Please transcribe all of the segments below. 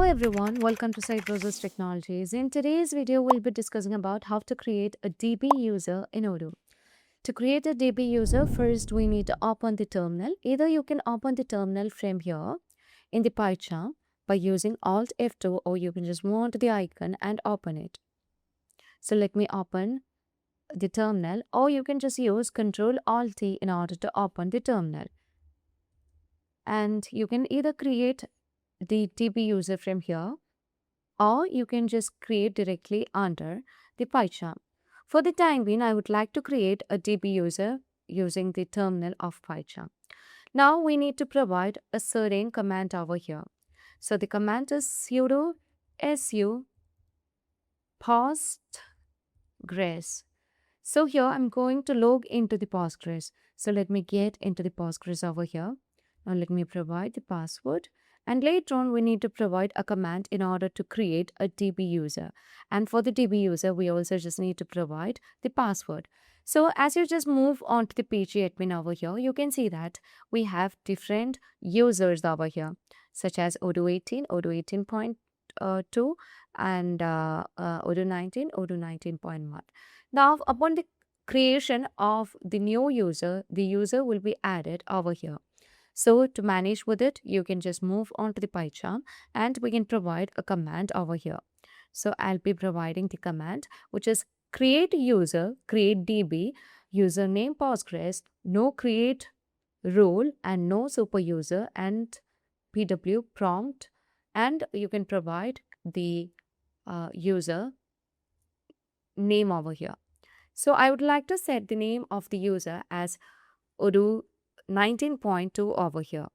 everyone, welcome to Cybrosys Technologies. In today's video, we'll be discussing about how to create a DB user in Odoo. To create a DB user, first we need to open the terminal. Either you can open the terminal from here in the pie chart by using Alt F2, or you can just move on to the icon and open it. So let me open the terminal, or you can just use Ctrl Alt T in order to open the terminal. And you can either create the DB user from here, or you can just create directly under the pie chart. For the time being, I would like to create a DB user using the terminal of PyCharm. Now we need to provide a certain command over here. So the command is sudo su postgres. So here I'm going to log into the Postgres. So let me get into the Postgres over here. Now let me provide the password. And later on, we need to provide a command in order to create a DB user. And for the DB user, we also just need to provide the password. So as you just move on to the PG admin over here, you can see that we have different users over here, such as Odoo 18, Odoo 18.2, and Odoo 19, Odoo 19.1. Now, upon the creation of the new user, the user will be added over here. So to manage with it, you can just move on to the pie chart and we can provide a command over here. So I'll be providing the command, which is create user, create DB, username Postgres, no create role and no super user, and PW prompt, and you can provide the user name over here. So I would like to set the name of the user as Odoo 19.2 over here.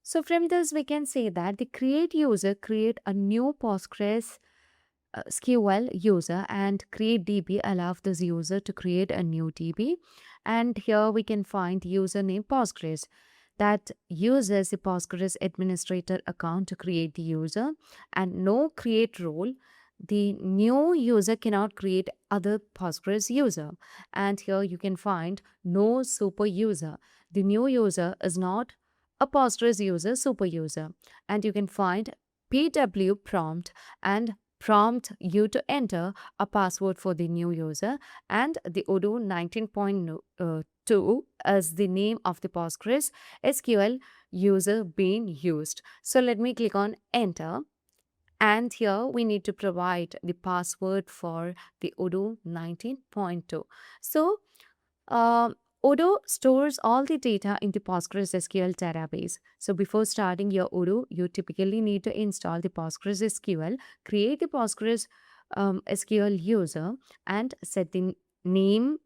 So from this we can say that the create user create a new PostgreSQL user, and create DB allows this user to create a new DB. And here we can find username Postgres that uses the Postgres administrator account to create the user, and no create role. The new user cannot create other Postgres user. And here you can find no super user. The new user is not a Postgres user, super user. And you can find PW prompt and prompt you to enter a password for the new user, and the Odoo 19.2 as the name of the Postgres SQL user being used. So let me click on enter. And here we need to provide the password for the Odoo 19.2. So Odoo stores all the data in the PostgreSQL database. So before starting your Odoo, you typically need to install the PostgreSQL, create the Postgres SQL user, and set the name,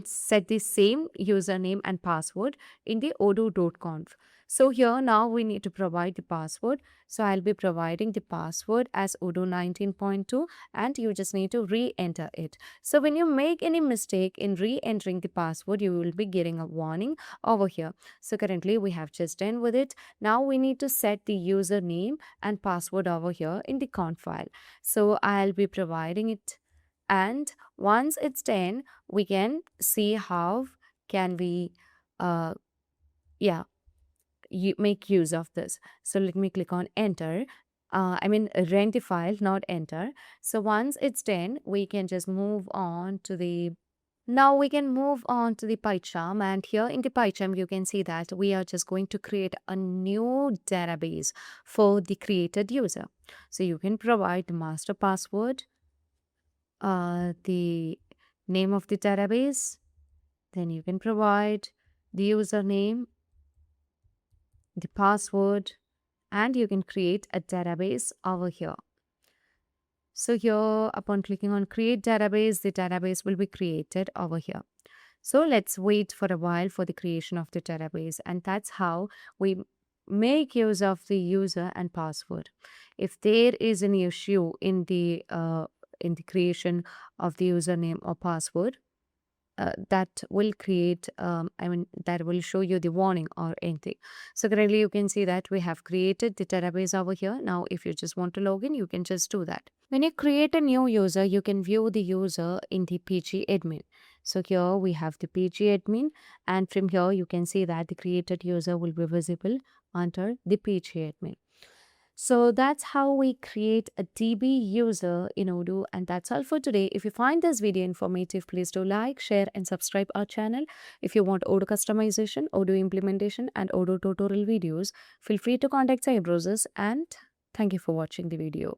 set the same username and password in the odoo.conf. So here now we need to provide the password. So I'll be providing the password as Odoo 19.2, and you just need to re-enter it. So when you make any mistake in re-entering the password, you will be getting a warning over here. So currently we have just done with it. Now we need to set the username and password over here in the conf file. So I'll be providing it. And once it's done, we can see how can we make use of this. So let me click on enter. Rent the file, not enter. So once it's done, we can just move on to the PyCharm, and here in the PyCharm you can see that we are just going to create a new database for the created user. So you can provide the master password, the name of the database, then you can provide the username, the password, and you can create a database over here. So here, upon clicking on create database, the database will be created over here. So let's wait for a while for the creation of the database, and that's how we make use of the user and password. If there is an issue in the creation of the username or password, that will create, that will show you the warning or anything. So currently you can see that we have created the database over here. Now, if you just want to log in, you can just do that. When you create a new user, you can view the user in the PG admin. So here we have the PG admin, and from here you can see that the created user will be visible under the PG admin. So that's how we create a DB user in Odoo. And that's all for today. If you find this video informative, please do like, share, and subscribe our channel. If you want Odoo customization, Odoo implementation, and Odoo tutorial videos, feel free to contact Cybrosys. And thank you for watching the video.